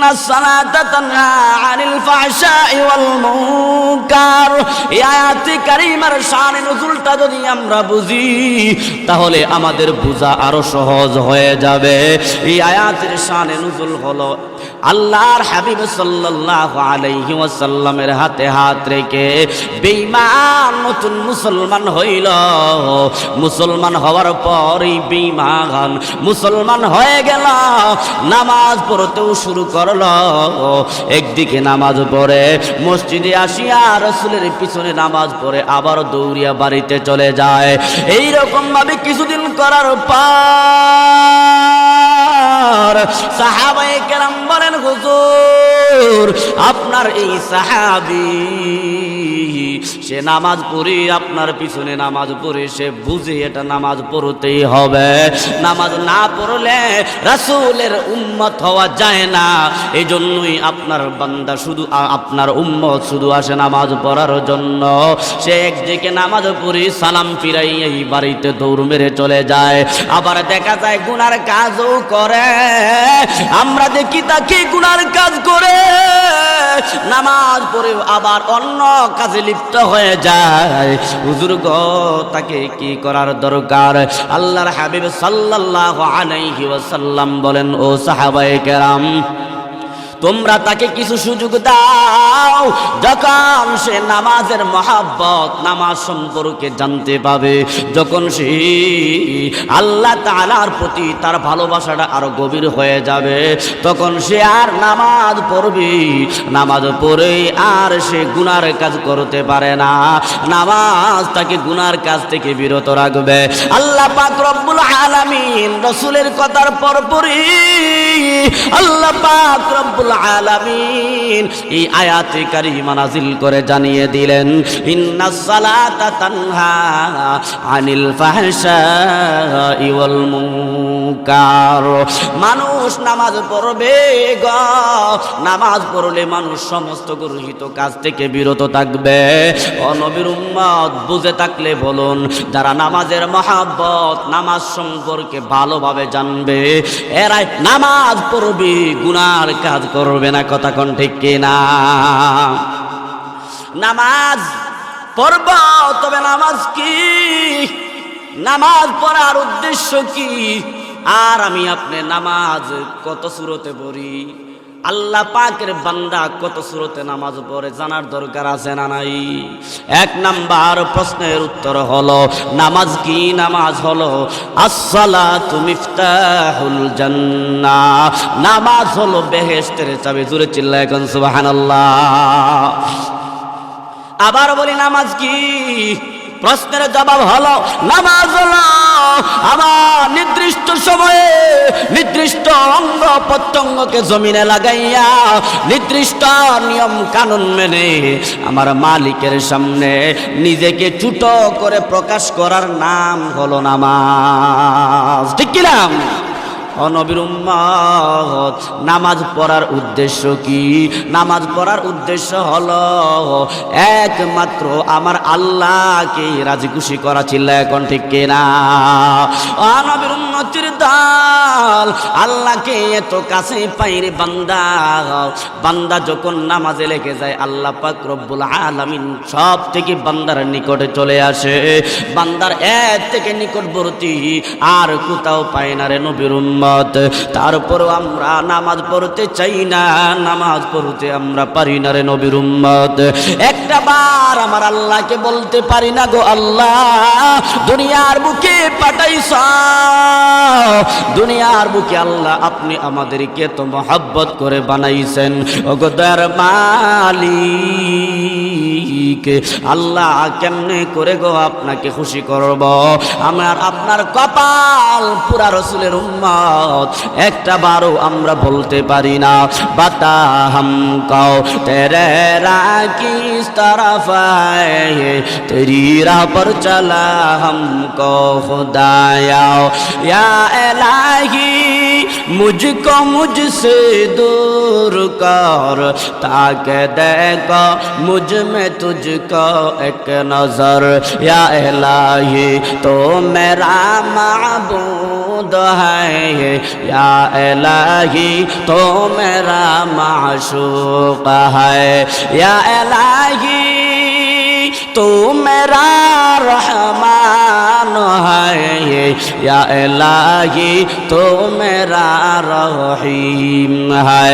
ইন্নাস সালাতা তানহা আনিল ফাহশাই ওয়াল মুনকার। এই আয়াতে কারিমার শানে নুজুলটা যদি আমরা বুঝি তাহলে আমাদের বোঝা আরো সহজ হয়ে যাবে। এই আয়াতের শানে নুজুল হলো আল্লাহর হাবিব সাল্লাল্লাহু আলাইহি ওয়াসাল্লামের হাতে হাত রেখে বেঈমান নতুন মুসলমান হইল। মুসলমান হওয়ার পরই বেঈমান মুসলমান হয়ে গেল, নামাজ পড়তেও শুরু করলো। একদিকে নামাজ পড়ে মসজিদে আসিয়া রাসূলের পিছনে নামাজ পড়ে আবার দৌড়িয়া বাড়িতে চলে যায়। এই রকম ভাবে কিছুদিন করার পর সাহাবায়ে কেরাম বলেন, হুজুর আপনার এই সাহাবী সে নামাজ পড়ে আপনার পিছনে নামাজ পড়ে সে বুঝে এটা নামাজ পড়তেই হবে, নামাজ না পড়লে রাসূলের উম্মত হওয়া যায় না। এই জন্যই আপনার বান্দা শুধু আপনার উম্মত শুধু আসে নামাজ পড়ার জন্য। সে একদিকে নামাজ পড়ে সালাম ফিরাই এই বাড়িতে দৌড় মেরে চলে যায়। আবার দেখা যায় গুনার কাজও করে, আমরা দেখি তাকে গুনার কাজ করে নামাজ পড়ে আবার অন্য কাজে লিপ্ত হয়ে যায়। হুজুর গো তাকে কি করার দরকার? আল্লাহর হাবিব সাল্লাল্লাহু আলাইহি ওয়াসাল্লাম বলেন, ও সাহাবায়ে কেরাম তোমরা তাকে কিছু সুযোগ দাও, যখন সে নামাজের মহাব্বত নামাজ সম্পর্কে জানতে পাবে, যখন সে আল্লাহ তাআলার প্রতি তার ভালোবাসাটা আরো গভীর হয়ে যাবে, তখন সে আর নামাজ পড়বে। নামাজ পড়ে আর সে গুনার কাজ করতে পারে না, নামাজ তাকে গুনার কাজ থেকে বিরত রাখবে। আল্লাহ পাক রব্বুল আলামিন রাসূলের কথার পরপরই আল্লাহ পাক রব্বুল আলামিন এই আয়াতে কারিমা নাযিল করে জানিয়ে দিলেন, ইন্নাস সালাতা তানহা আনিল ফাহশাই ওয়াল মুনকার। মানুষ নামাজ পড়বে গো, নামাজ পড়লে মানুষ সমস্ত গর্হিত কাজ থেকে বিরত থাকবে। ও নবীর উম্মত বুঝে থাকলে বলুন, যারা নামাজের মহাব্বত নামাজ সম্পর্কে ভালোভাবে জানবে এরাই নামাজ পড়বে, গুনার কাজ করবে না। কথা কোন ঠিক কিনা? নামাজ পড়ব, তবে নামাজ কি? নামাজ পড়ার উদ্দেশ্য কি? আর আমি আপনি নামাজ কত সূরতে পড়ি? আল্লাহ পাকের বান্দা কত সূরতে নামাজ পড়ে জানার দরকার আছে না নাই? এক নাম্বার প্রশ্নের উত্তর হলো নামাজ কি? নামাজ হলো আসসালাতু মিফতাহুল জান্নাহ, নামাজ হলো বেহেশতের চাবি। জোরে চিল্লায় এখন সুবহানাল্লাহ। আবার বলি নামাজ কি? প্রশ্নের জবাব হলো নামাজ হলো আমার নির্দিষ্ট সময়ে নির্দিষ্ট অঙ্গ প্রত্যঙ্গকে জমিনে লাগাইয়া নির্দিষ্ট নিয়ম কানুন মেনে আমার মালিকের সামনে নিজেকে ছোট করে প্রকাশ করার নাম হলো নামাজ। ঠিক কি না? ও নবীর উম্মত নামাজ পড়ার উদ্দেশ্য কি? নামাজ পড়ার উদ্দেশ্য হলো একমাত্র আমার আল্লাহকে রাজি খুশি করা। চিল্লা এখন ঠিক কিনা? ও নবীর উম্মতের দল, আল্লাহকে এত কাছে পাইরে বান্দা, বান্দা যখন নামাজে লেগে যায় আল্লাহ পাক রব্বুল আলামিন সব থেকে বান্দার নিকটে চলে আসে। বান্দার এর থেকে নিকটবর্তী আর কোথাও পায় না রে নবীর উম্মত। তারপরও আমরা নামাজ পড়তে চাই না, নামাজ পড়তে আমরা পারি না রে নবীর উম্মত। একটা বার আমার আল্লাহকে বলতে পারি না, গো আল্লাহ দুনিয়ার বুকে পাঠাইছ, দুনিয়ার বুকে আল্লাহ আপনি আমাদেরকে তো মহব্বত করে বানাইছেন। ও গো দয়ার মালিক আল্লাহ কেমনে করে গো আপনাকে খুশি করব? আমার আপনার কপাল পুরা রাসূলের উম্মত একটা বারও আমরা বলতে পারি না। বাতা হামকো তেরে রাহ কিস तरफ आए तेरी राह पर चला हमको खुदाया या इलाही मुझको मुझसे दूर कर, ताके देखो मुझ में तुझको एक नजर। या इलाही तो मेरा माबूद है, या इलाही तो मेरा माशूक है, या इलाही तू मेरा रहमान है, या इलाही तू मेरा रहीम है,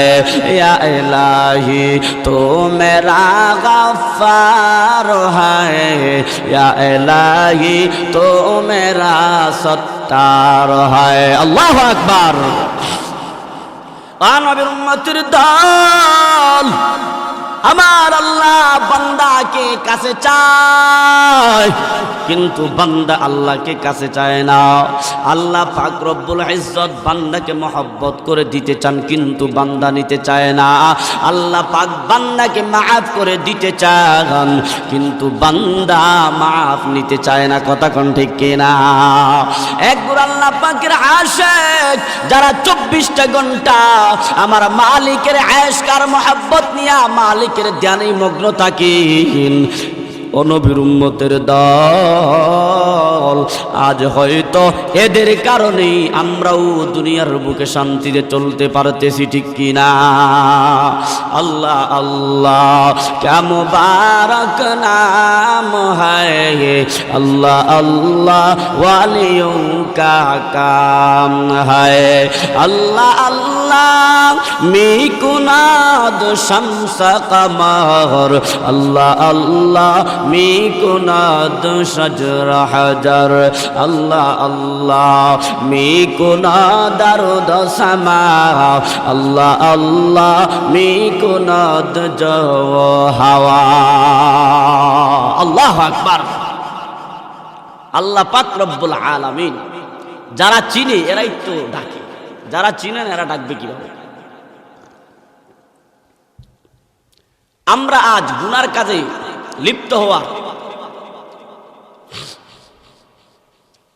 या इलाही तू मेरा गफ्फार है, या इलाही तू मेरा सत्तार है। अल्लाहु अकबर। नबीर उम्मतेर दल, আমার আল্লাহ বান্দাকে কাছে চায়, কিন্তু বান্দা আল্লাহকে কাছে চায় না। আল্লাহ পাক রব্বুল ইজ্জত বান্দাকে মহব্বত করে দিতে চান, কিন্তু বান্দা নিতে চায় না। আল্লাহ পাক বান্দাকে মাফ করে দিতে চান, কিন্তু বান্দা মাফ নিতে চায় না। কথা কোন ঠিক কিনা? একবার আল্লাহ পাকের আশিক যারা 24টা ঘন্টা আমার মালিকের ইশক আর মহব্বত নিয়া মালিকের ধ্যানে মগ্ন থাকেন, ও নবীর উম্মতের দল, আজ হয়তো এদের কারণেই আমরাও দুনিয়ার বুকে শান্তিতে চলতে পারতেছি, ঠিক কিনা? আল্লাহ আল্লাহ ক্যা মুবারক নাম হ্যায়, আল্লাহ আল্লাহ ওয়ালিयों का काम है, আল্লাহ আল্লাহ মিকুনাদ শামস কমর, আল্লাহ আল্লাহ মিকুনাদ শাজর হাজার, আল্লাহ আল্লাহ মিকুনাদ আরদ সামা, আল্লাহ আল্লাহ মিকুনাদ জও হাওয়া। আল্লাহু আকবার। আল্লাহ পাক রব্বুল আলামিন যারা চিনে এরাই তো ডাকে, যারা চিনেন এরা ডাকবে কিভাবে? আমরা আজ গুনার কাজে লিপ্ত হওয়া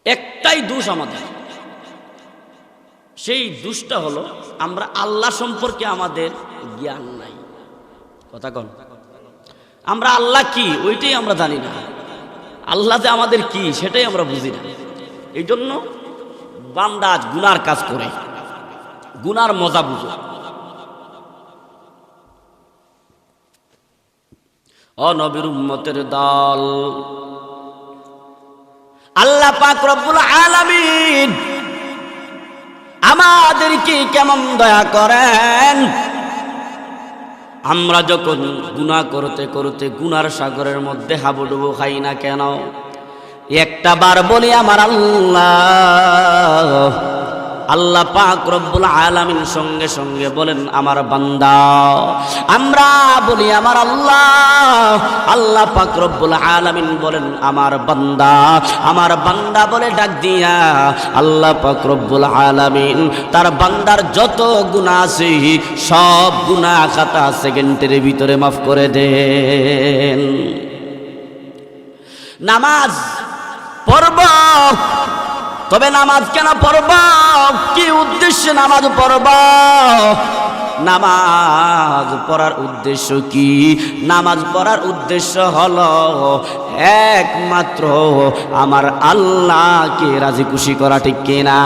একটাই দোষ আমাদের, সেই দোষটা হলো আমরা আল্লাহ সম্পর্কে আমাদের জ্ঞান নাই। কথা কোন? আমরা আল্লাহ কি ওইটাই আমরা জানি না, আল্লাহ যে আমাদের কি সেটাই আমরা বুঝি না। এই জন্য বান্দা আজ গুনার কাজ করে, গুনার মজা বুঝো। ও নবীর উম্মতের দল, আল্লাহ পাক রব্বুল আলামিন আমাদেরকে কেমন দয়া করেন। আমরা যখন গুনাহ করতে করতে গুনার সাগরের মধ্যে হাবুডুবু খাই না কেন, একটা বার বলি আমার আল্লাহ, আল্লাহ পাক রব্বুল আলামিন সঙ্গে সঙ্গে বলেন আমার বান্দা। আমরা বলি আমার আল্লাহ, আল্লাহ পাক রব্বুল আলামিন বলেন আমার বান্দা। আমার বান্দা বলে ডাক দিয়া আল্লাহ পাক রব্বুল আলামিন তার বান্দার যত গুনাহ আছে সব গুনাহ খাতা সেকেন্ডের ভিতরে মাফ করে দেন। নামাজ পড়ব, তবে নামাজ কেন পড়ব? কি উদ্দেশ্যে নামাজ পড়ব? নামাজ পড়ার উদ্দেশ্য কি? নামাজ পড়ার উদ্দেশ্য হলো একমাত্র আমার আল্লাহকে রাজি খুশি করা, ঠিক কিনা?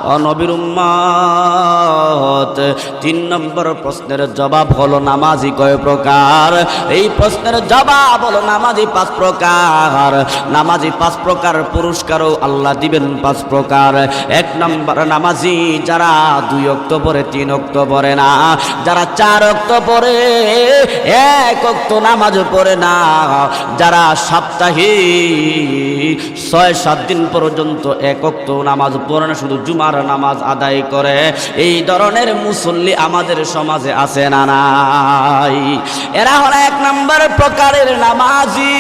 ও নবীর উম্মত, 3 নম্বর প্রশ্নের জবাব হলো নামাজি কয় প্রকার? এই প্রশ্নের জবাব হলো নামাজি 5 প্রকার। নামাজি 5 প্রকার, পুরস্কারও আল্লাহ দিবেন 5 প্রকার। 1 নম্বর নামাজি যারা 2 ওয়াক্ত পড়ে, 3 ওয়াক্ত পড়ে না, যারা 4 ওয়াক্ত পড়ে, 1 ওয়াক্ত নামাজ পড়ে না, যারা সাপ্তাহিক 6-7 দিন পর্যন্ত 1 ওয়াক্ত নামাজ পড়ে না, শুধু জুমার নামাজ আদায় করে, এই ধরনের মুসল্লি আমাদের সমাজে আছে না নাই? এরা হলো 1 নম্বর প্রকারের নামাজি।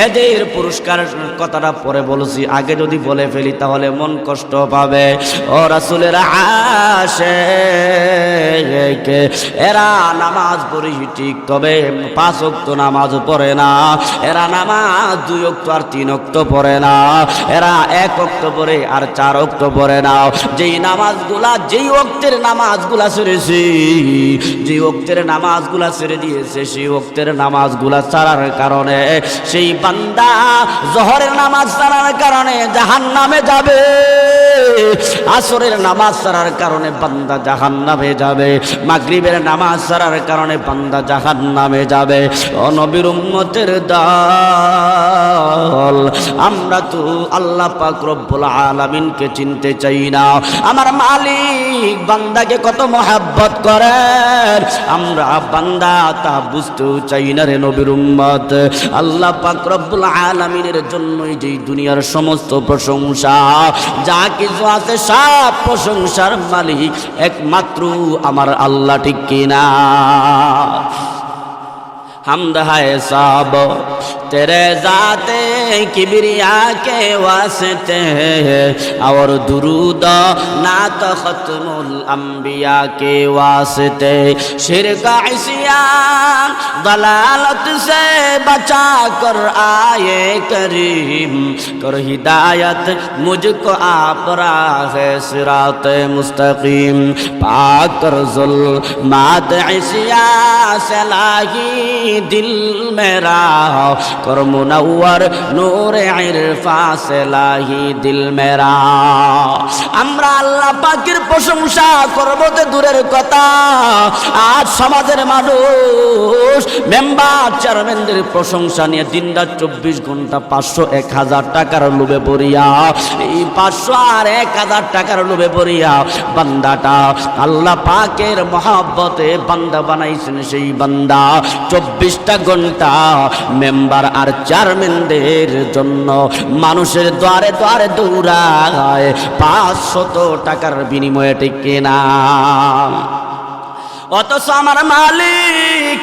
এদের পুরস্কার কথাটা পরে বলছি, আগে যদি বলে ফেলি তাহলে মন কষ্ট পাবে। ও রাসূলের আশিক এরা নামাজ পড়ি ঠিক, তবে 5 ওয়াক্ত নামাজ পড়ে না। এরা নামাজ 2 ওয়াক্ত আর 3 ওয়াক্ত পড়ে না। এরা 1 ওয়াক্ত পড়ে আর 4 ওয়াক্ত পড়ে না। যেই নামাজগুলা, যেই ওয়াক্তের নামাজগুলা ছেড়েছে, যেই ওয়াক্তের নামাজগুলা ছেড়ে দিয়েছে, সেই ওয়াক্তের নামাজগুলা ছাড়ার কারণে সেই বান্দা জোহরের নামাজ ছাড়ার কারণে জাহান্নামে যাবে। আসরের নামাজ ছাড়ার কারণে বান্দা জাহান্নামে যাবে। মাগরিবের নামাজ ছাড়ার কারণে বান্দা জাহান্নামে যাবে। ও নবীর উম্মতের দল, আমরা তো আল্লাহ পাক রব্বুল আলামিনকে চিনতে চাই না। আমার মালিক বান্দাকে কত মহব্বত করেন, আমরা বান্দা তা বুঝতেও চাই না রে নবীর উম্মত। আল্লাহ পাক রব্বুল আলামিনের জন্যই যেই দুনিয়ার সমস্ত প্রশংসা, যা কিছু আছে সব প্রশংসার মালিক একমাত্র আমার আল্লাহ, ঠিক কিনা? हमद है सब तेरे जाते किबरिया के वास्ते और दुरूद नात खत्मुल अंबिया के वास्ते। शिरक इस्यान दलालत से बचा कर आए करीम, कर हिदायत मुझको आप राह सिरात मुस्तकीम। पाक कर जुल्मात इस्या से लाही दिल मेरा, कर मुनव्वर नूर इरफा से लाही दिल मेरा। আমরা আল্লাহ পাকের প্রশংসা করব তো দূরের কথা, আজ সমাজের মানুষ মেম্বার চেয়ারম্যানদের প্রশংসা নিয়ে দিনরাত 24 ঘন্টা 500-1000 টাকার লোভে পড়িয়া, এই 500 আর 1000 টাকার লোভে পড়িয়া বান্দাটা আল্লাহ পাকের মহব্বতে বান্দা বানাইছেন। সেই বান্দা 24টা ঘন্টা মেম্বার আর চেয়ারম্যানদের জন্য মানুষের দ্বারে দ্বারে দৌড়ায় 500 টাকার বিনিময়ে, ঠিক কিনা? অথচ আমার মালিক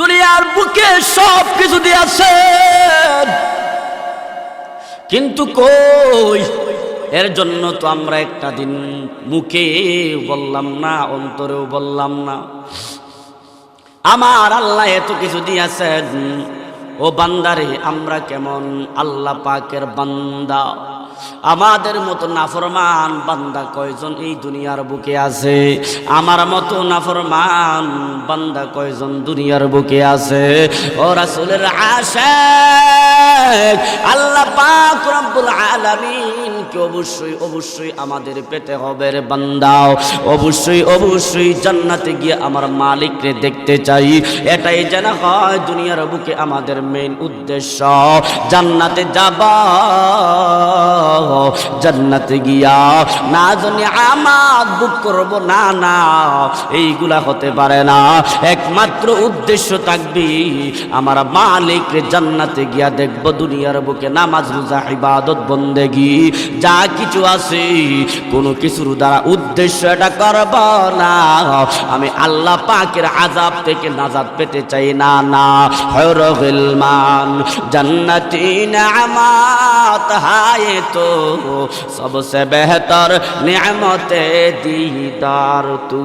দুনিয়ার বুকে সব কিছু দিয়েছেন, কিন্তু কই এর জন্য তো আমরা একটা দিন মুখে বললাম না, অন্তরেও বললাম না। আমার আল্লাহ এত কিছু দিয়েছেন, ও বান্দারে আমরা কেমন আল্লাহ পাকের বান্দা? আমাদের মতো নাফরমান বান্দা কয়জন এই দুনিয়ার বুকে আছে? আমার মতো নাফরমান বান্দা কয়জন দুনিয়ার বুকে আছে? ও রাসূলের আশিক আল্লাহ পাক রব্বুল আলামিন কে অবশ্যই অবশ্যই আমাদের পেতে হবে রে বান্দা। অবশ্যই অবশ্যই জান্নাতে গিয়ে আমার মালিককে দেখতে চাই, এটাই যেন হয় দুনিয়ার বুকে আমাদের মেইন উদ্দেশ্য। জান্নাতে যাবা, জান্নাতে গিয়া না জানি আমার বুক করব, না না, এইগুলা হতে পারে না। একমাত্র উদ্দেশ্য থাকবে আমার মালিককে জান্নাতে গিয়া দেখব। দুনিয়ার বুকে নামাজ রোজা ইবাদত বন্দেগি যা কিছু আছে কোনো কিছুর দ্বারা উদ্দেশ্য এটা করব না। আমি আল্লাহ পাকের আযাব থেকে নাজাত পেতে চাই, না না। হর গিলমান জান্নতি নেয়ামত হায় তো सबसे बेहतर नेमते दीदार तू।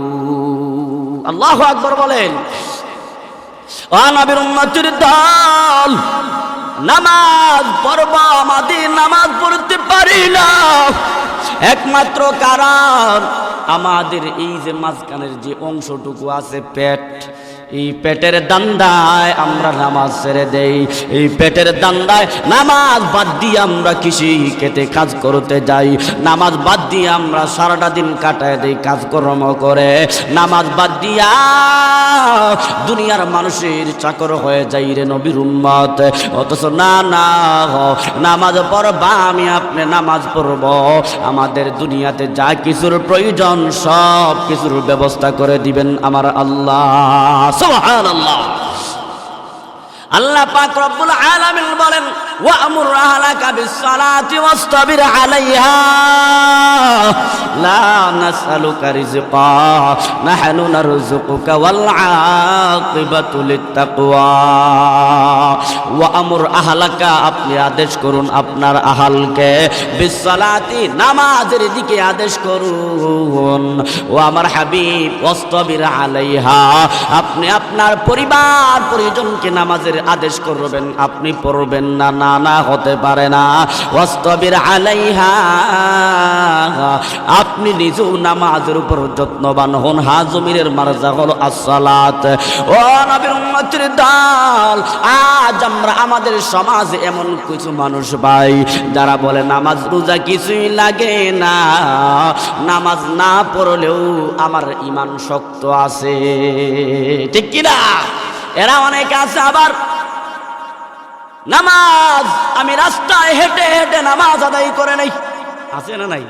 আল্লাহু আকবার বলেন। ও নবীর উম্মতের দল, নামাজ পড়ব, আমাদের নামাজ পড়তে পারি না একমাত্র কারণ আমাদের এই যে মাঝখানের যে অংশটুকু আছে পেট, এই পেটের দান্দায় আমরা নামাজ ছেড়ে দেই। এই পেটের দান্দায় নামাজ বাদ দিয়ে আমরা কৃষি খেতে কাজ করতে যাই। নামাজ বাদ দিয়ে আমরা সারাটা দিন কাটায় দেই কাজকর্ম করে। নামাজ বাদ দিয়া দুনিয়ার মানুষের চাকর হয়ে যাই রে নবীর উম্মত। অথচ না না, নামাজ পড়বা, আমি আপনি নামাজ পড়ব, আমাদের দুনিয়াতে যা কিছুর প্রয়োজন সব কিছুর ব্যবস্থা করে দিবেন আমার আল্লাহ। সুবহানাল্লাহ। আল্লাহ পাক রব্বুল আলামিন বলেন ওয়া'মুর আহলাকা বিস-সালাতি ওয়াসতাবির আলাইহা লা নাসআলুকা রিজকা নাহনু নারযুকুকা ওয়াল আকিবাতু লিত-তাকওয়া। ওয়া'মুর আহলাকা, আপনি আদেশ করুন আপনার আহলকে, বিস-সালাতি, নামাজের দিকে আদেশ করুন। ও আমার হাবিব ওয়াসতাবির আলাইহা, আপনি আপনার পরিবার পরিজনকে নামাজের আদেশ করবেন, আপনি পড়বেন না, না না হতে পারে না। ওয়াসতাবির আলাইহা, আপনি নিজেও নামাজের উপর যত্নবান হন। হাজমিরের মারজা হলো আসসালাত। ও নবীর উম্মতের দল, আজ আমরা আমাদের সমাজে এমন কিছু মানুষ পাই যারা বলে নামাজ রোজা কিছুই লাগে না, নামাজ না পড়লেও আমার ঈমান শক্ত আছে। ঠিক কি না? এরা অনেক আছে। আবার নামাজ আমি রাস্তায় হেঁটে হেঁটে নামাজ আদায় করে নাই, আছে না নাই?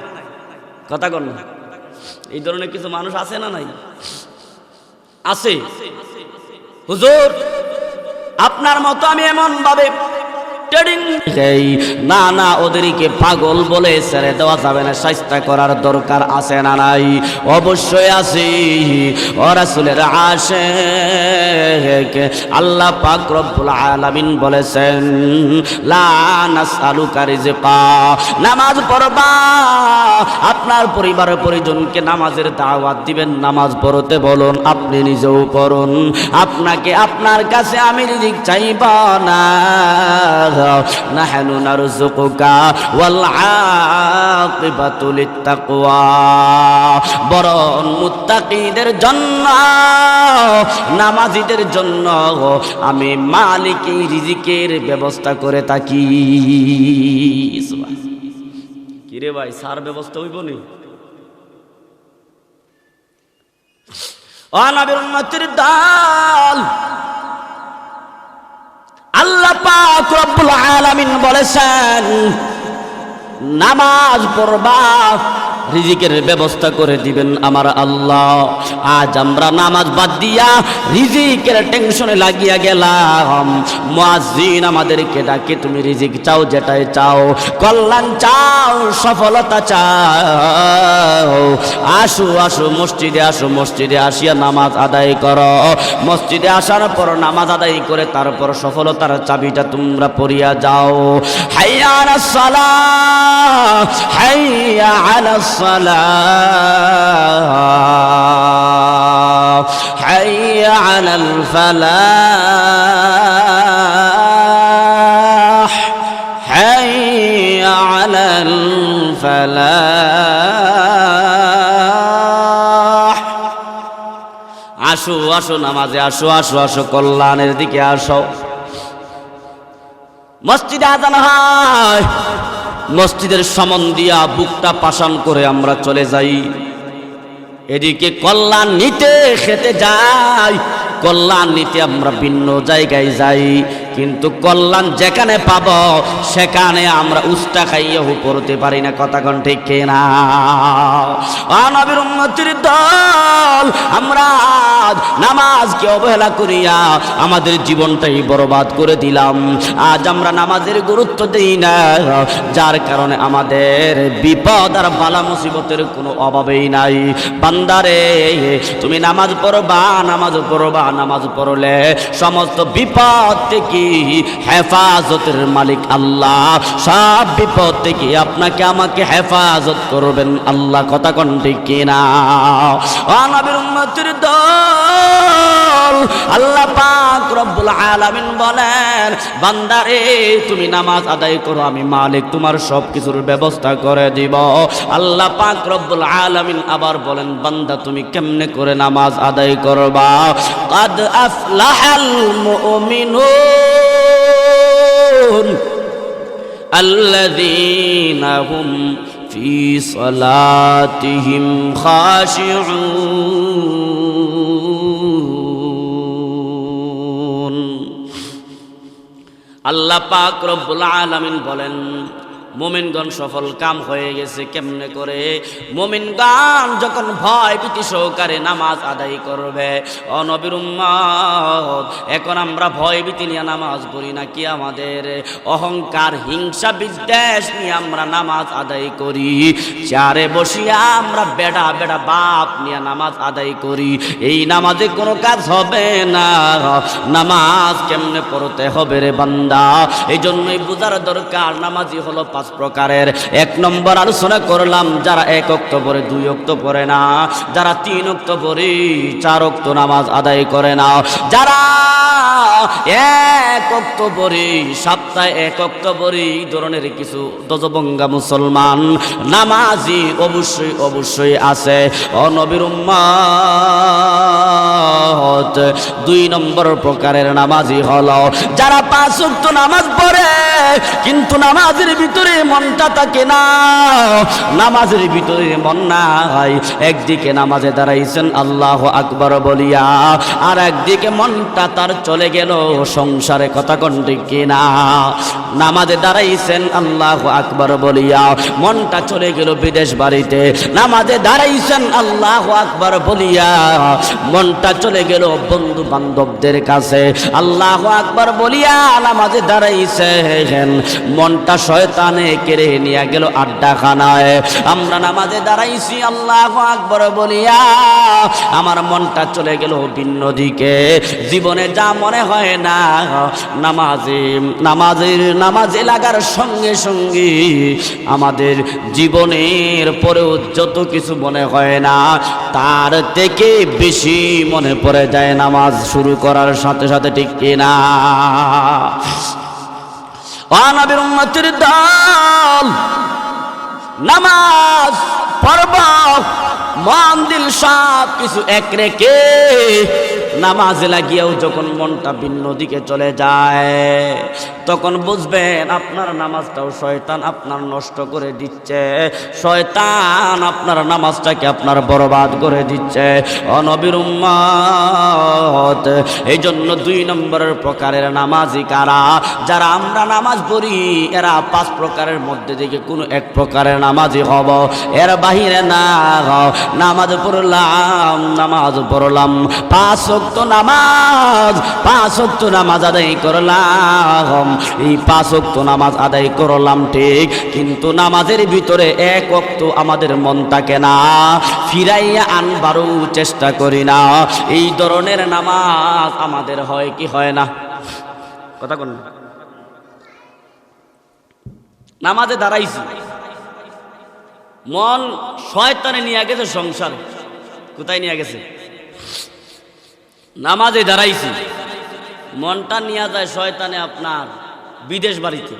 কথা কন না। এই ধরনের কিছু মানুষ আছে না নাই? আছে। হুজুর আপনার মতো আমি এমন ভাবে ট্রেডিং, না না, ওদেরকে পাগল বলে ছেড়ে দেওয়া যাবে না, শাস্তি করার দরকার আছে না নাই? অবশ্যই আছে। ও রাসূলের আশিক আল্লাহ পাক রব্বুল আলামিন বলেছেন লা নাসআলুকা রিজকা, নামাজ পড়বা, আপনার পরিবারের পরিজনকে নামাজের দাওয়াত দিবেন, নামাজ পড়তে বলুন, আপনি নিজেও পড়ুন। আপনাকে আপনার কাছে আমি রিজিক চাইবা না, নাহনু নারযুকুকা ওয়াল আকিবাতু লিত-তাকওয়া, বরং মুত্তাকিদের জন্য, নামাজীদের জন্য আমি মালিকই রিজিকের ব্যবস্থা করে থাকি। কি রে ভাই, সার ব্যবস্থা হইব নি? ও নবীর উম্মতের দল, আল্লাহ পাক রব্বুল আলামিন বলেছেন নামাজ পড়বা, রিজিকের ব্যবস্থা করে দিবেন আমার আল্লাহ। আজ আমরা নামাজ বাদ দিয়া রিজিকের টেনশনে লাগিয়া গেলাম। মুয়াজ্জিন আমাদেরকে ডাকে, তুমি রিজিক চাও, যেটাই চাও, কল্যাণ চাও, সফলতা চাও, আসো আসো মসজিদে আসো, মসজিদে আসিয়া নামাজ আদায় করো। মসজিদে আসার পর নামাজ আদায় করে তারপর সফলতার চাবিটা তোমরা পড়িয়া যাও। হাইয়া আলাস সালাহ, হাইয়া আলাস الصلاة حي على الفلاح حي على الفلاح। আসো আসো নামাজে আসো, আসো আসো কল্যাণের দিকে আসো। মসজিদে আযান হয়, মসজিদের সামন দিয়া বুকটা পাষাণ করে আমরা চলে যাই, এদিকে কল্যাণ নিতে খেতে যাই, কল্যাণ নিতে আমরা ভিন্ন জায়গায় যাই, কিন্তু কল্যাণ যেখানে পাব সেখানে আমরা উস্তা খাইয়াও পড়তে পারি না। কথা কোন ঠিক কিনা? নবীর উম্মতের দল, আমরা নামাজকে অবহেলা করিয়া আমাদের জীবনটাই বরবাদ করে দিলাম। আজ আমরা নামাজের গুরুত্ব দেই না, যার কারণে আমাদের বিপদ আর বালা মুসিবতের কোনো অভাবেই নাই। বান্দারে তুমি নামাজ পড়বা, নামাজ পড়বা, নামাজ পড়লে সমস্ত বিপদ থেকে হেফাজতের মালিক আল্লাহ, সব বিপদ থেকে আপনাকে আমাকে হেফাজত করবেন আল্লাহ। কথা কোন ঠিক কিনা? ও নবীর উম্মতের দল, আল্লাহ পাক রব্বুল আলামিন বলেন বান্দারে তুমি নামাজ আদায় করো, আমি মালিক তোমার সব কিছুর ব্যবস্থা করে দিব। আল্লাহ পাক রব্বুল আলামিন আবার বলেন বান্দা তুমি কেমনে করে নামাজ আদায় করবা? কাদ আফলাহাল মুমিনুন আল্লাযীনা হুম ফি সালাতিহিম খাশিউন। আল্লাহ পাক রব্বুল আলামিন বলেন মুমিনগণ সফল কাম হয়ে গেছে কেমনে করে? মুমিনগণ যখন ভয় ভীতি সহকারে নামাজ আদায় করবে। ও নবীর উম্মত, এখন আমরা ভয় ভীতি নিয়ে নামাজ পড়ি নাকি আমাদের অহংকার হিংসা বিদ্বেষ নিয়ে আমরা নামাজ আদায় করি? চারে বসিয়া আমরা বেড়া বেড়া বাপ নিয়ে নামাজ আদায় করি। এই নামাজে কোনো কাজ হবে না। নামাজ কেমনে পড়তে হবে রে বান্দা? এই জন্যই বুঝার দরকার নামাজি হলো 5 প্রকারের। 1 নম্বর আলোচনা করলাম, যারা 1 ওয়াক্ত পড়ে 2 ওয়াক্ত পড়ে না, যারা 3 ওয়াক্ত পড়ে 4 ওয়াক্ত নামাজ আদায় করে না, যারা 1 ওয়াক্ত পড়ে সপ্তাহে 1 ওয়াক্ত পড়ে, এই ধরনের কিছু দজবঙ্গা মুসলমান নামাজি অবশ্যই অবশ্যই আছে। ও নবীর উম্মত, 2 নম্বর প্রকারের নামাজি হলো যারা 5 ওয়াক্ত নামাজ পড়ে কিন্তু নামাজের ভিতরে মনটা থাকে না। নামাজের ভিতরে মন নাই, একদিকে নামাজে দাঁড়াইছেন আল্লাহু আকবার বলিয়া, আর একদিকে মনটা তার চলে গেল সংসারে। কথা কোন ঠিক কিনা? নামাজে দাঁড়াইছেন আল্লাহু আকবার বলিয়া, মনটা চলে গেল বিদেশ বাড়িতে। নামাজে দাঁড়াইছেন আল্লাহু আকবার বলিয়া, মনটা চলে গেল বন্ধু বান্ধবদের কাছে। আল্লাহু আকবার বলিয়া নামাজে দাঁড়াইছেন, মনটা শয়তানে কেড়ে নিয়ে গেল আড্ডাখানায়। আমরা নামাজে দাঁড়াইছি আল্লাহু আকবার বলিয়া, আমার মনটা চলে গেল ভিন্ন দিকে। জীবনে যা মনে হয় না, নামাজে লাগার সঙ্গে সঙ্গে আমাদের জীবনের পরেও যত কিছু মনে হয় না, তার থেকে বেশি মনে পড়ে যায় নামাজ শুরু করার সাথে সাথে। ঠিক কিনা? ও নবীর উম্মতের দল, নামাজ পড়ব মন দিল সব কিছু এক রেখে নামাজে লাগিয়েও যখন মনটা ভিন্ন দিকে চলে যায়, তখন বুঝবেন আপনার নামাজটাও শয়তান আপনার নষ্ট করে দিচ্ছে। শয়তান আপনার নামাজটাকে আপনার বরবাদ করে দিচ্ছে। ও নবীর উম্মত, এই জন্য 2 নম্বরের প্রকারের নামাজি কারা? যারা আমরা নামাজ পড়ি এরা 5 প্রকারের মধ্যে থেকে কোনো 1 প্রকারের নামাজি হব, এর বাহিরে না। নামাজ পড়লাম 5 ওয়াক্ত নামাজ, 5 ওয়াক্ত নামাজ আদায় করলাম। এই 5 ওয়াক্ত নামাজ আদায় করলাম ঠিক, কিন্তু নামাজের ভিতরে 1 ওয়াক্ত আমাদের মন থাকে না, ফিরাইয়া আনবারও চেষ্টা করি না। এই ধরনের নামাজ আমাদের হয় কি হয় না? কথা কোন? নামাজে দাঁড়াইছি, মন শয়তানে নিয়ে গেছে সংসারে। কোথায় নিয়ে গেছে? নামাজে দাঁড়াইছি, মনটা নিয়ে যায় শয়তানে আপনার বিদেশ বাড়িতে।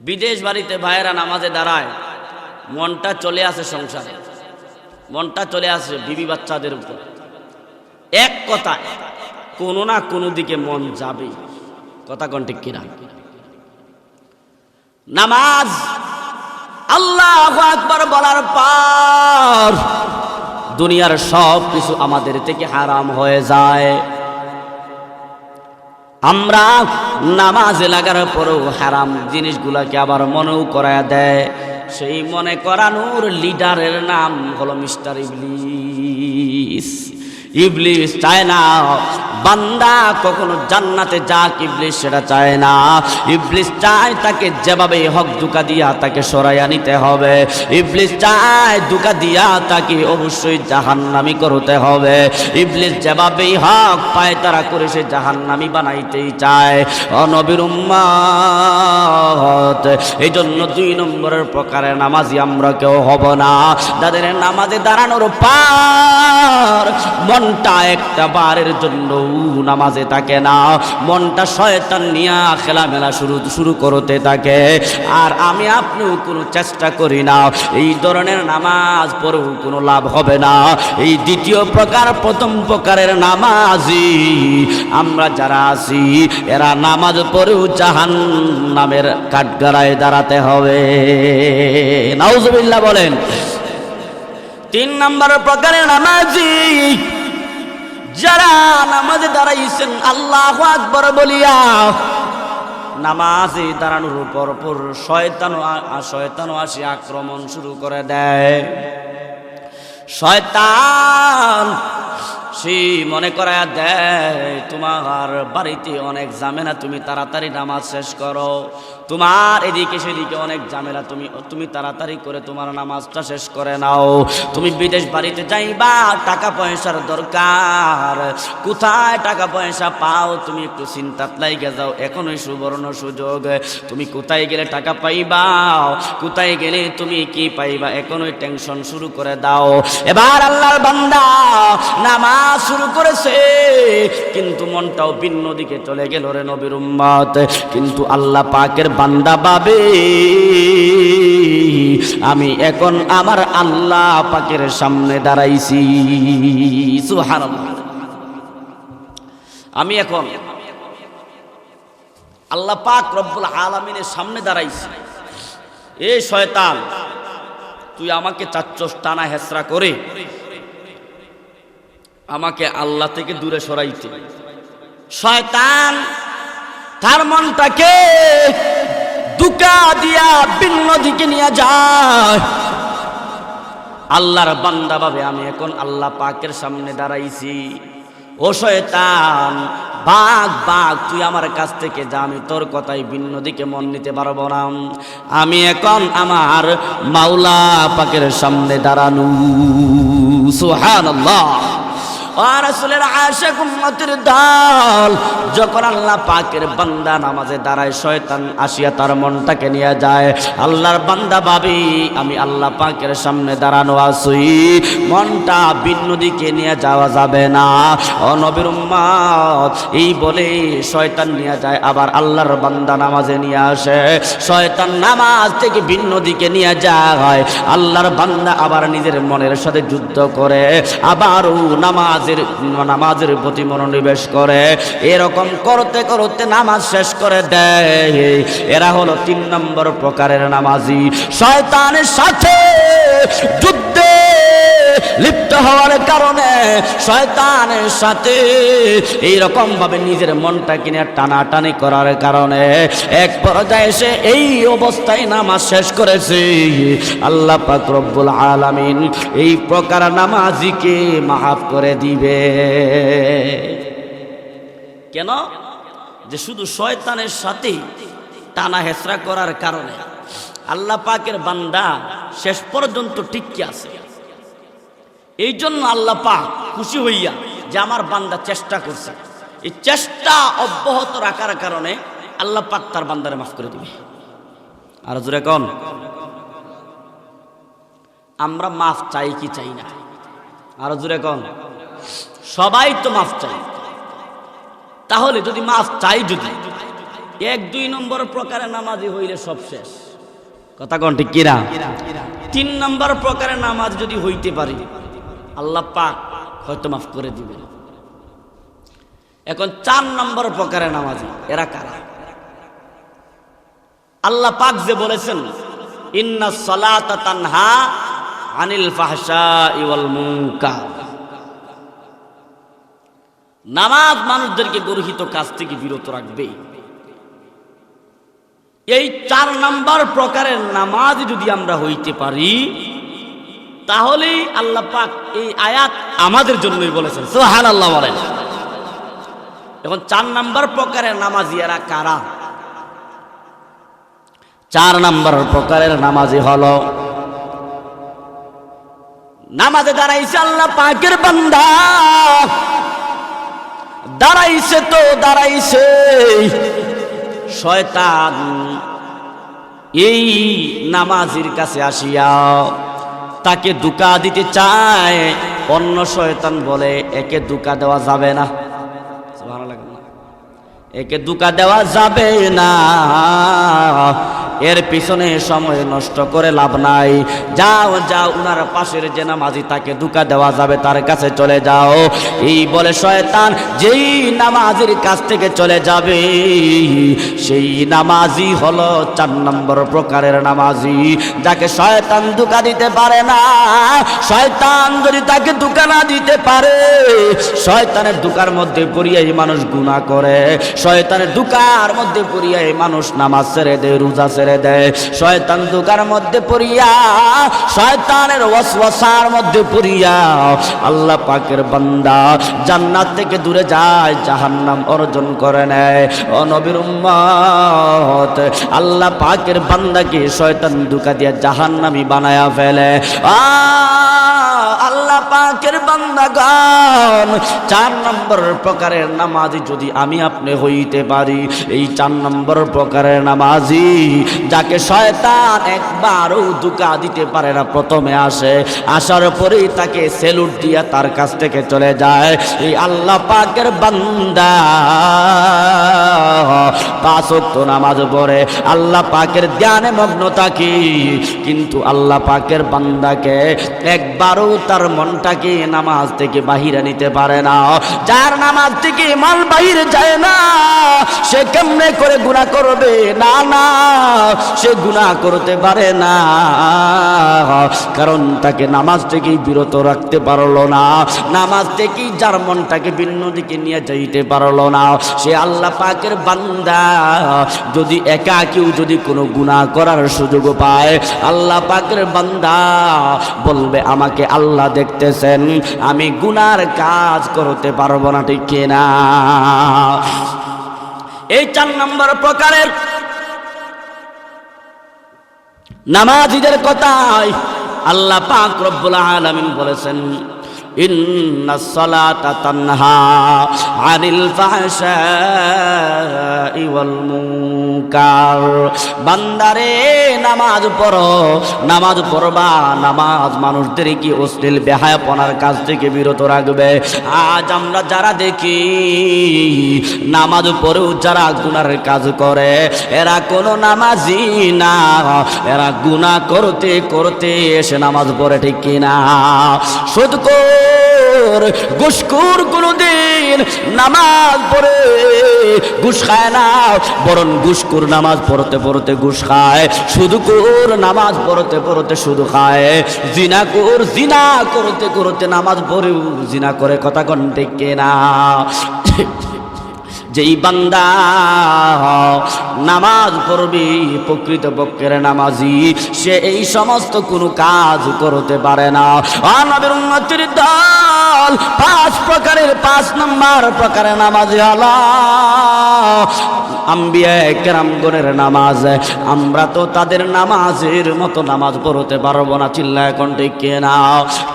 বিদেশ বাড়িতে ভাইয়েরা নামাজে দাঁড়ায়, মনটা চলে আসে সংসারে, মনটা চলে আসে বিবি বাচ্চাদের উপর। এক কথায় কোনো না কোনো দিকে মন যাবে। কথা কোন ঠিক কিনা? নামাজ আল্লাহু আকবার বলার পর দুনিয়ার সব কিছু আমাদের থেকে হারাম হয়ে যায়। আমরা নামাজে লাগার পরেও হারাম জিনিসগুলাকে আবার মনেও করায় দেয়। সেই মনে করানোর লিডারের নাম হলো মিস্টার ইবলিস। ইবলিস চায় না বান্দা কখনো জান্নাতে যাক, ইবলিস সেটা চায় না। ইবলিস চায় তাকে যেভাবে হক ধোঁকা দিয়া তাকে সরাইয়া নিতে হবে। ইবলিস চায় ধোঁকা দিয়া তাকে অবশ্যই জাহান্নামী করতে হবে। ইবলিস যেভাবেই হক পায় তারা করে সে জাহান্নামী বানাইতেই চায়। ও নবীর উম্মত, এই জন্য 2 নম্বরের প্রকারের নামাজি আমরা কেউ হব না, যাদের নামাজে দাঁড়ানোর পার মনটা একটা বারের জন্য নামাজে থাকে না, মনটা শয়তান নিয়া খেলামেলা শুরু করতে থাকে। আর আমি আপনিও কোনো চেষ্টা করি না, এই ধরনের নামাজ পড়েও কোনো লাভ হবে না। এই 2য় প্রকার, 1ম প্রকারের নামাজি আমরা যারা আছি, এরা নামাজ পড়েও জাহান্নামের কাঠগড়ায় দাঁড়াতে হবে। নাউজুবিল্লাহ বলেন। 3 নম্বর প্রকারের নামাজি যারা নামাজে দাঁড়াইছেন আল্লাহু আকবার বলিয়া, নামাজে দাঁড়ানোর পর শয়তানও আসি আক্রমণ শুরু করে দেয়। শয়তান সে মনে করায়া দেয় তোমার বাড়িতে অনেক ঝামেলা, তুমি তাড়াতাড়ি নামাজ শেষ করো। তোমার এদিকে সেদিকে অনেক ঝামেলা, তুমি তাড়াতাড়ি করে তোমার নামাজটা শেষ করে নাও। তুমি বিদেশ বাড়িতে যাইবা, টাকা পয়সার দরকার, কোথায় টাকা পয়সা পাও তুমি একটু চিন্তাত লাইগা যাও। এখনই সুবর্ণ সুযোগ, তুমি কোথায় গেলে টাকা পাইবা, কোথায় গেলে তুমি কি পাইবা, এখনই টেনশন শুরু করে দাও। এবার আল্লাহর বান্দা নামাজ শুরু করেছে, কিন্তু মনটাও ভিন্ন দিকে চলে গেল রে নবীর উম্মত। কিন্তু আল্লাহ পাকের বান্দা ভাবে আমি এখন আমার আল্লাহ পাকের সামনে দাঁড়াইছি। সুবহানাল্লাহ, আমি এখন আল্লাহ পাক রব্বুল আলামিনের সামনে দাঁড়াইছি। এ শয়তান, তুই আমাকে চাচ্চস টানা হেসরা করে আমাকে আল্লাহ থেকে দূরে সরাইতে। শয়তান তার মনটাকে দুকা দিয়া ভিন্ন দিকে নিয়ে যায়। আল্লাহর বান্দা ভাবে আমি এখন আল্লাহ পাকের সামনে দাঁড়াইছি। ও শয়তান, ভাগ ভাগ, তুই আমার কাছ থেকে যা, আমি তোর কথাই ভিন্ন দিকে মন নিতে পারবো না। আমি এখন আমার মাওলা পাকের সামনে দাঁড়ানো। সুবহানাল্লাহ। রাসূলের আশিক উম্মতের দল যখন আল্লাহ পাকের বান্দা নামাজে দাঁড়ায়, শয়তান আসিয়া তার মনটাকে নিয়ে যায়। আল্লাহর বান্দা ভাবি আমি আল্লাহ পাকের সামনে দাঁড়ানো আছি, মনটা ভিন্ন দিকে নিয়ে যাওয়া যাবে না। ও নবীর উম্মত, এই বলে শয়তান নিয়ে যায়, আবার আল্লাহর বান্দা নামাজে নিয়ে আসে। শয়তান নামাজ থেকে ভিন্ন দিকে নিয়ে যায়, আল্লাহর বান্দা আবার নিজের মনের সাথে যুদ্ধ করে আবারও নামাজের প্রতি মনোনিবেশ করে। এরকম করতে করতে নামাজ শেষ করে দেয়। এরা হলো 3 নম্বর প্রকারের নামাজি। শয়তানের সাথে যুদ্ধে লিপ্ত হওয়ার কারণে, শয়তানের সাথে এইরকম ভাবে নিজের মনটা কিনে টানাটানি করার কারণে এক পর্যায়ে এসে এই অবস্থায় নামাজ শেষ করেছে। আল্লাহ পাক রব্বুল আলামিন এই প্রকার নামাজিকে মাফ করে দিবে। কেন? যে শুধু শয়তানের সাথে টানা হেসরা করার কারণে আল্লাহ পাকের বান্দা শেষ পর্যন্ত টিকে আছে। এই জন্য আল্লাহ পাক খুশি হইয়া যে আমার বান্দা চেষ্টা করছে, এই চেষ্টা অব্যাহত রাখার কারণে আল্লাহ পাক তার বান্দারে মাফ করে দিবে। আর জোরে কোন, আমরা মাফ চাই কি চাই না? আর জোরে কোন, সবাই তো মাফ চাই। তাহলে যদি মাফ চাই, যদি 1-2 নম্বর প্রকারের নামাজি হইলে সব শেষ। কথা কোন ঠিক কিনা? 3 নম্বর প্রকারের নামাজ যদি হইতে পারি, আল্লাহ পাক হয়তো মাফ করে দিবেন। এখন 4 নম্বর প্রকারের নামাজি, এরা কারা? আল্লাহ পাক যে বলেছেন ইন্নাস সালাতা তানহা আনিল ফাহশাই ওয়াল মুনকার, নামাজ মানুষদেরকে গর্হিত কাজ থেকে বিরত রাখবে। এই 4 নম্বর প্রকারের নামাজ যদি আমরা হইতে পারি, তাহলে আল্লাহ পাক এই আয়াত আমাদের জন্যই বলেছেন। সুবহানাল্লাহ বলেন। এখন 4 নম্বর প্রকারের নামাজি এরা কারা? 4 নম্বর প্রকারের নামাজি হলো, নামাজে দাঁড়াইছে আল্লাহ পাকের বান্দা, দাঁড়াইছে তো দাঁড়াইছে, শয়তান এই নামাজির কাছে আসিয়া তাকে ধোঁকা দিতে চায়। অন্য শয়তান বলে একে ধোঁকা দেওয়া যাবে না, একে ধোঁকা দেওয়া যাবে না, এর পিছনে সময় নষ্ট করে লাভ নাই। যাও যাও, উনার পাশের যে নামাজি তাকে ধোঁকা দেওয়া যাবে তার কাছে চলে যাও। এই বলে শয়তান যেই নামাজির কাছ থেকে চলে যাবে, সেই নামাজি হলো 4 নম্বর প্রকারের নামাজি, যাকে শয়তান ধোঁকা দিতে পারে না। শয়তান যদি তাকে ধোঁকা না দিতে পারে, শয়তানের ধোঁকার মধ্যে পড়িয়াই মানুষ গুনাহ করে, শয়তানের ধোঁকার মধ্যে পড়িয়াই মানুষ নামাজ ছেড়ে দেয়, রোজা ছেড়ে দেয়। শয়তান ধোঁকার মধ্যে পড়িয়া, শয়তানের ওয়াসওয়াসার মধ্যে পড়িয়া আল্লাহ পাকের বান্দা জান্নাত থেকে দূরে যায়, জাহান্নাম অর্জন করে নেয়। ও নবীর উম্মত, আল্লাহ পাকের বান্দাকে শয়তান ধোঁকা দিয়ে জাহান্নামী বানায়া ফেলে। আল্লাহ পাকের বান্দাগণ, 4 নম্বর প্রকারের নামাজি যদি আমি আপনি হইতে পারি, এই 4 নম্বর প্রকারের নামাজি যাকে শয়তান একবারও ধোঁকা দিতে পারে না, প্রথমে আসে, আসার পরেই তাকে সেলুট দিয়া তার কাছ থেকে চলে যায়। এই আল্লাহ পাকের বান্দা 5 ওয়াক্ত নামাজ পড়ে, আল্লাহ পাকের ধ্যানে মগ্ন থাকি, কিন্তু আল্লাহ পাকের বান্দাকে একবারও তার মনটাকে নামাজ থেকে বাহিরে নিতে পারে না। যার নামাজ থেকে মন বাহিরে যায় না, সে কেমনে করে গুনাহ করবে? না না, সে গুনাহ করতে পারে না, কারণ তাকে নামাজ থেকেই বিরত রাখতে পারলো না। নামাজ থেকেই যার মনটাকে ভিন্ন দিকে নিয়ে যাইতে পারলো না, সে আল্লাহ পাকের বান্দা যদি একা কেউ যদি কোনো গুনাহ করার সুযোগ পায়, আল্লাহ পাকের বান্দা বলবে আমাকে আল্লাহ দেখতেছেন, আমি গুনার কাজ করতে পারবো না, ঠিক কিনা? এই 4 নম্বর প্রকারের নামাজীদের কথাই আল্লাহ পাক রব্বুল আলামিন বলেছেন, ইন্নাস সালাতা তানহা আনিল ফাহশাই ওয়াল মুনকার। বান্দারে নামাজ পড়ো, নামাজ পড়বা, নামাজ মানুষদেরকে অশ্লীল বেহায়াপনার কাজ থেকে বিরত রাখবে। আজ আমরা যারা দেখি নামাজ পড়েও যারা গুনার কাজ করে, এরা কোনো নামাজি না, এরা গুনাহ করতে করতে এসে নামাজ পড়ে, ঠিক কিনা? সুদখোর, ঘুষখোর কোনদিন নামাজ পড়ে ঘুষ খায় না, বরং ঘুষখোর নামাজ পড়তে পড়তে ঘুষ খায়, সুদখোর নামাজ পড়তে পড়তে সুদ খায়, জিনাখোর জিনা করতে করতে নামাজ পড়েও জিনা করে, কথা কোন ঠিক কিনা? যেই বান্দা নামাজ পড়বি প্রকৃতপক্ষের নামাজি, সে এই সমস্ত কোনো কাজ করতে পারে না। নবীর উম্মতের দল 5 প্রকারের 5 নম্বর প্রকারের নামাজি হলো আম্বিয়া কেরামগণের নামাজ। আমরা তো তাদের নামাজের মতো নামাজ পড়তে পারবো না, চিল্লায় এখন ঠিক কিনা?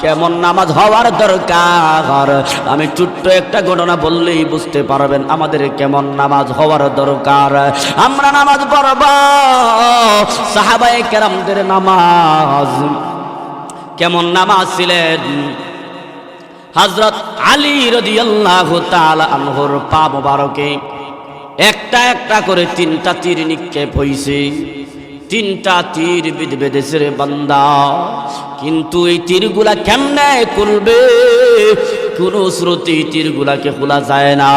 কেমন নামাজ হওয়ার দরকার, আমি ছোট্ট একটা ঘটনা বললেই বুঝতে পারবেন আমাদের কেমন নামাজ হওয়ার দরকার। আমরা নামাজ পড়ব সাহাবায়ে কেরামদের নামাজ। কেমন নামাজ ছিলেন? হযরত আলী রাদিয়াল্লাহু তাআলা আনহুর পা মোবারকে একটা একটা করে 3টা তীর নিক্ষেপ হইছে। 3টা তীর বেঁধেছে রে বান্দা, কিন্তু এই তীরগুলা কেমনে খুলবে? কোন স্রোতে তীরগুলাকে খোলা যায় না।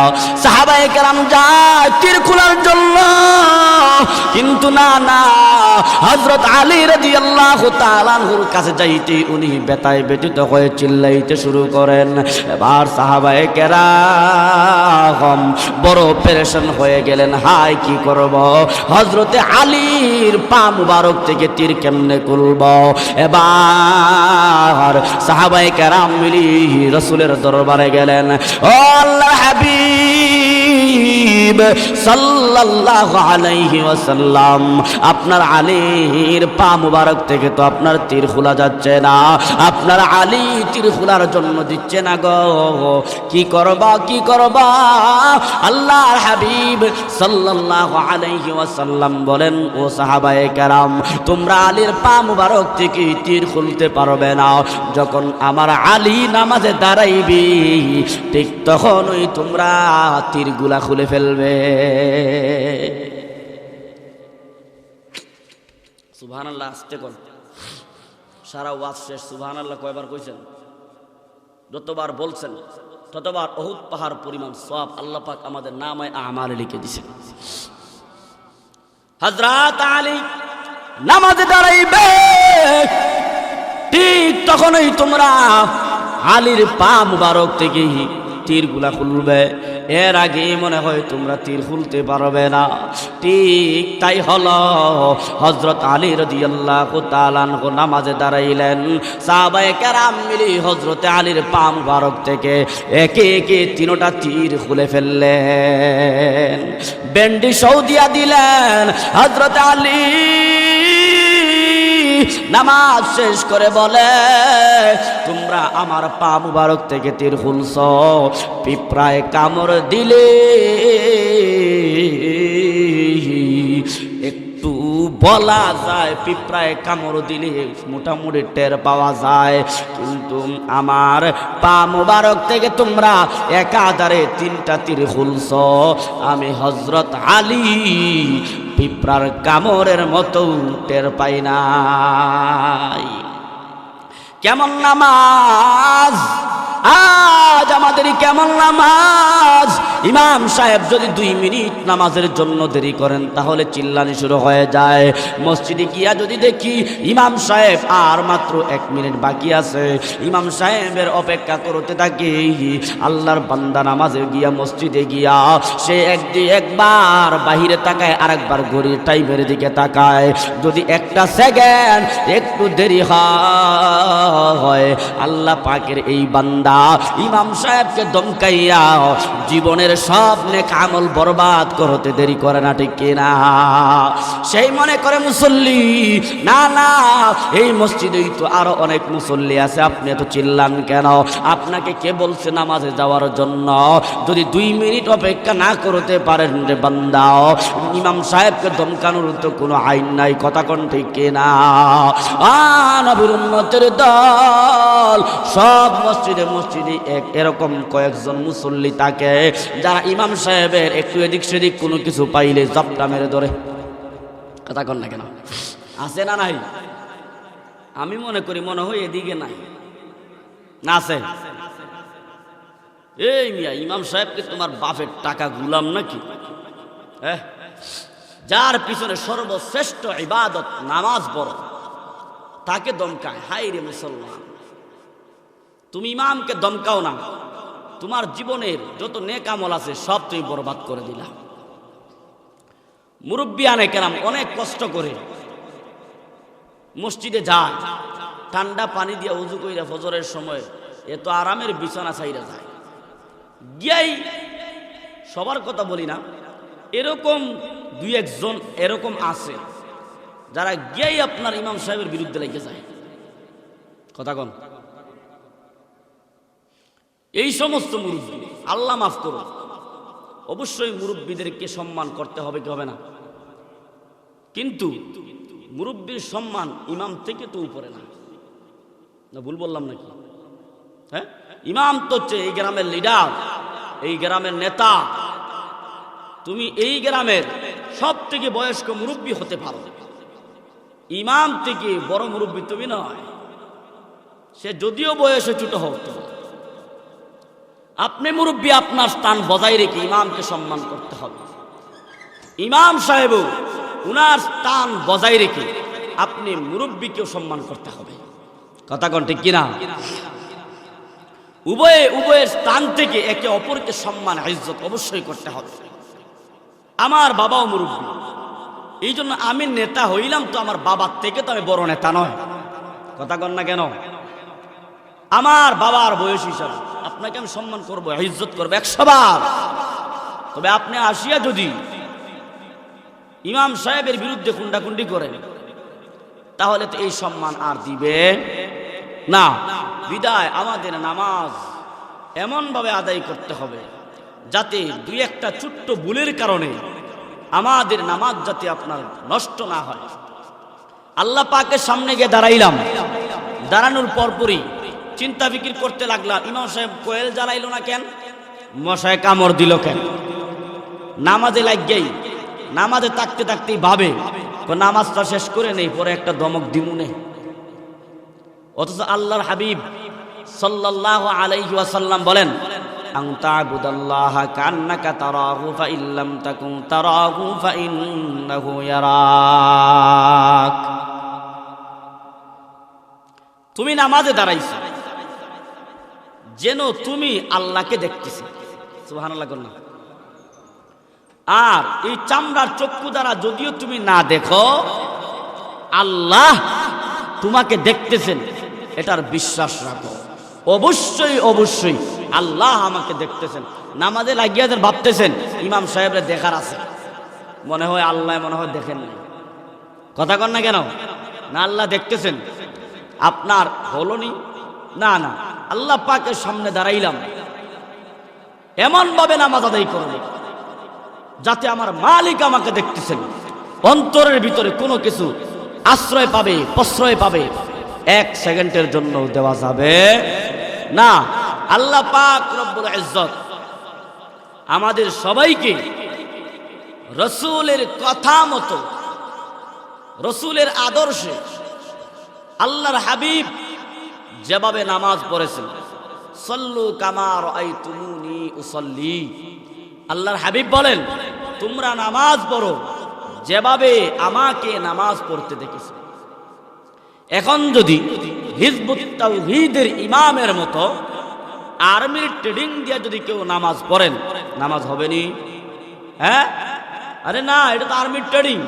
সাহাবায়ে কেরাম যায় তীর খোলার জন্য, কিন্তু না না, হযরত আলী রাদিয়াল্লাহু তাআলা আনহুর কাছে যাইতে উনি বেতায় ব্যথিত হয়ে চিল্লাইতে শুরু করেন। এবার সাহাবায়ে কেরাম বড় পেরেশান হয়ে গেলেন, হাই কি করব? হযরতে আলীর পা মুবারক থেকে তীর কেমনে খুলব? এবার সাহাবায়ে কেরাম মিলি রাসূলের দরবারে গেলেন। ও আল্লাহর হাবিব সাল্লাল্লাহু আলাইহি ওয়াসাল্লাম, আপনার আলীর পা মুবারক থেকে তো আপনার তীর খোলা যাচ্ছে না, আপনার আলী তীর খোলার জন্য দিচ্ছে না গো, কি করবা কি করবা? আল্লাহর হাবিব সাল্লাল্লাহু আলাইহি ওয়াসাল্লাম বলেন, ও সাহাবায়ে কেরাম, তোমরা আলীর পা মুবারক থেকে তীর খুলতে পারবে না, যখন আমার আলী নামাজে দাঁড়াইবি ঠিক তখনই তোমরা তীরগুলা খুলে ফেলবে। সুবহানাল্লাহ আস্তে কর। সারা ওয়াজ শেষ সুবহানাল্লাহ কয়বার কইছেন? যতবার বলছেন ততবার উহুদ পাহাড় পরিমাণ সওয়াব আল্লাহ পাক আমাদের নামায়ে আমালে লিখে দিয়েছেন। হযরত আলী নামাজে দাঁড়াইবে, ঠিক তখনই তোমরা আলীর পা মুবারক থেকে তীরগুলা খুলবে। এর আগে মনে হয় তোমরা তীর খুলতে পারবে না। ঠিক তাই হলো। হযরত আলী রাদিয়াল্লাহু তাআলা আনহু নামাজে দাঁড়াইলেন। সাহাবায়ে কেরাম মিলে হযরত আলীর পা মুবারক থেকে একে একে তিনটা তীর খুলে ফেললেন, বেন্ডি সৌদিয়া দিলেন। হযরত আলী নামাজ শেষ করে বলে, তোমরা আমার পা মুবারক থেকে তীর খুলছ, পিঁপড়ায় কামড় দিলে একটু বলা যায়, পিঁপড়ায় কামড় দিলে মোটামুটি টের পাওয়া যায়, কিন্তু আমার পা মুবারক থেকে তোমরা একাধারে তিনটা তীর খুলছ। আমি হযরত আলী পিঁপড়ার কামড়ের মতো টের পাই নাই। কেমন নামাজ আজ আমাদের, কেমন নামাজ! ইমাম সাহেব যদি 2 মিনিট নামাজের জন্য দেরি করেন তাহলে চিল্লানি শুরু হয়ে যায়। মসজিদে গিয়া যদি দেখি ইমাম সাহেব আর মাত্র 1 মিনিট বাকি আছে, ইমাম সাহেবের অপেক্ষা করতে থাকি। আল্লাহর বান্দা নামাজে গিয়া মসজিদে গিয়া সে একবার বাহিরে তাকায়, আরেকবার ঘড়ির টাইমের দিকে তাকায়। যদি 1টা সেকেন্ড একটু দেরি হয়, আল্লাহ পাকের এই বান্দা ইমাম সাহেবকে দমকাইয়া জীবনের সব নেক আমল বরবাদ করতে দেরি করে না, ঠিক কিনা? সেই মনে করে মুসল্লি, না না, এই মসজিদেই তো আরো অনেক মুসল্লি আছে, আপনি এত চিল্লান কেন? আপনাকে কে বলছে নামাজে যাওয়ার জন্য? যদি 2 মিনিট অপেক্ষা না করতে পারেন রে বান্দা, ইমাম সাহেবকে দমকানোর তো কোনো আইন নাই, কথা কোন ঠিক কিনা? নবীর উম্মতের দল সব মসজিদে এরকম কয়েকজন মুসল্লি থাকে যারা ইমাম সাহেবের একটু এদিক সেদিক কোনো কিছু পাইলে জাপটা মেরে ধরে। কথা কন না কেন? আছে না নাই? আমি মনে করি মনে হয় এদিকে নাই, না আছে? এই মিয়া, ইমাম সাহেবকে তোমার বাপের টাকা গুলাম নাকি? যার পিছনে সর্বশ্রেষ্ঠ ইবাদত নামাজ পড়ো তাকে দমকায়। হাই রে মুসলমান, তুমি ইমামকে দমকাও না, তোমার জীবনের যত নেক আমল আছে সব তুমি বরবাদ করে দিলা। মুরব্বিয়ানে কেরাম অনেক কষ্ট করে মসজিদে যায়, ঠান্ডা পানি দিয়ে উজু কইরা ফজরের সময় এত আরামের বিছানা ছাইরা যায়। গিয়াই সবার কথা বলি না, এরকম 2-1 জন এরকম আছে যারা গিয়াই আপনার ইমাম সাহেবের বিরুদ্ধে লেগে যায়। কথা কন? এই সমস্ত মুরব্বী, আল্লাহ মাফ করুন, অবশ্যই মুরব্বীদেরকে সম্মান করতে হবে কি হবে না? কিন্তু মুরব্বীর সম্মান ইমাম থেকে তো উপরে না। ভুল বললাম নাকি? হ্যাঁ, ইমাম তো হচ্ছে এই গ্রামের লিডার, এই গ্রামের নেতা। তুমি এই গ্রামের সব থেকে বয়স্ক মুরব্বী হতে পারো, ইমাম থেকে বড় মুরব্বী তুমি নয়। সে যদিও বয়সে ছোট হোক, আপনি মুরব্বী, আপনার স্থান বজায় রেখে ইমামকে সম্মান করতে হবে। ইমাম সাহেবও উনার স্থান বজায় রেখে আপনি মুরব্বীকেও সম্মান করতে হবে। কথা কোন ঠিক কিনা? উভয়ের স্থান থেকে একে অপরকে সম্মান ইজ্জত অবশ্যই করতে হবে। আমার বাবাও মুরব্বী, এই জন্য আমি নেতা হইলাম তো আমার বাবার থেকে তো আমি বড় নেতা নয়। কথা কন না কেন? আমার বাবার বয়স হিসাবে আপনাকে আমি সম্মান করবো, ইজ্জত করবো 100 বার। তবে আপনি আসিয়া যদি ইমাম সাহেবের বিরুদ্ধে কুন্ডাকুন্ডি করেন তাহলে তো এই সম্মান আর দিবে না। বিদায় আমাদের নামাজ এমনভাবে আদায় করতে হবে যাতে 2-1টা ছোট্ট ভুলের কারণে আমাদের নামাজ যাতে আপনার নষ্ট না হয়। আল্লাহ পাকের সামনে গিয়ে দাঁড়াইলাম, দাঁড়ানোর পরপরই চিন্তা ফিকির করতে লাগলাম, ইমাম সাহেব কোয়েল জ্বালাইল না কেন, মশায় কামড় দিল কেন? নামাজে লাগেই, নামাজে থাকতে থাকতেই ভাবে নামাজটা শেষ করে নেই, পরে একটা দমক দিমুনে। অথচ আল্লাহর হাবিব সাল্লাল্লাহু আলাইহি ওয়াসাল্লাম বলেন, আন তা'বুদাল্লাহা কান্নাকা তারাহু ফা ইল্লাম তাকুন তারাহু ফা ইন্নাহু ইয়ারাক। তুমি নামাজে দাঁড়াইছো যেন তুমি আল্লাহকে দেখতেছো। সুবহানাল্লাহ বলুন। আর এই চামড়ার চক্ষু দ্বারা যদিও তুমি না দেখো, আল্লাহ তোমাকে দেখতেছেন, এটার বিশ্বাস রাখো। অবশ্যই অবশ্যই আল্লাহ আমাকে দেখতেছেন। নামাজে লাগিয়ে ভাবতেছেন ইমাম সাহেবরে দেখার আছে, মনে হয় আল্লাহ মনে হয় দেখেন নাই। কথা কন না কেন? না, আল্লাহ দেখতেছেন। আপনার হলো নি না, না আল্লাহ পাকের সামনে দাঁড়াইলাম, এমন ভাবে নামাজ আদায় করবে যাতে আমার মালিক আমাকে দেখতেছেন। অন্তরের ভিতরে কোনো কিছু আশ্রয় পাবে, প্রশ্রয় পাবে, এক সেকেন্ডের জন্য দেওয়া যাবে না। আল্লাহ পাক রব্বুল ইজ্জত আমাদের সবাইকে রসুলের কথা মতো, রসুলের আদর্শে, আল্লাহর হাবিব যেভাবে নামাজ পড়েছেন, সল্লু কামা রাআইতুমুনি উসাল্লি, আল্লাহর হাবিব বলেন তোমরা নামাজ পড়ো যেভাবে আমাকে নামাজ পড়তে দেখেছো। এখন যদি হিজবুত তাওহীদের ইমামের মতো আর্মির ট্রেনিং দিয়ে যদি কেউ নামাজ পড়েন, নামাজ হবে নি? হ্যাঁ, আরে না, এটা তো আর্মির ট্রেনিং।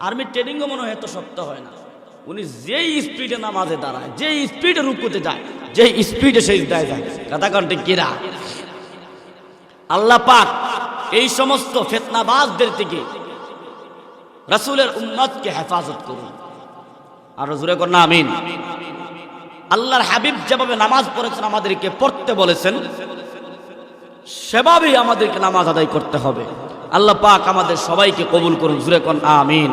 আর্মির ট্রেনিংও মনে হয় এত শক্ত হয় না। উনি যেই স্পিডে নামাজে দাঁড়ায়, যেই স্পিডে রুকুতে যায়, যেই স্পিডে সেজদায় যায়, কথা কন্টে কিরা। আল্লাহ পাক এই সমস্ত ফিতনাবাজদের থেকে রাসূলের উম্মতকে হেফাজত করুন। আর জোরে কর না আমিন। আল্লাহর হাবিব যেভাবে নামাজ পড়েছেন, আমাদেরকে পড়তে বলেছেন, সেভাবেই আমাদেরকে নামাজ আদায় করতে হবে। আল্লাহ পাক আমাদের সবাইকে কবুল করুন। জোরে কর আমিন।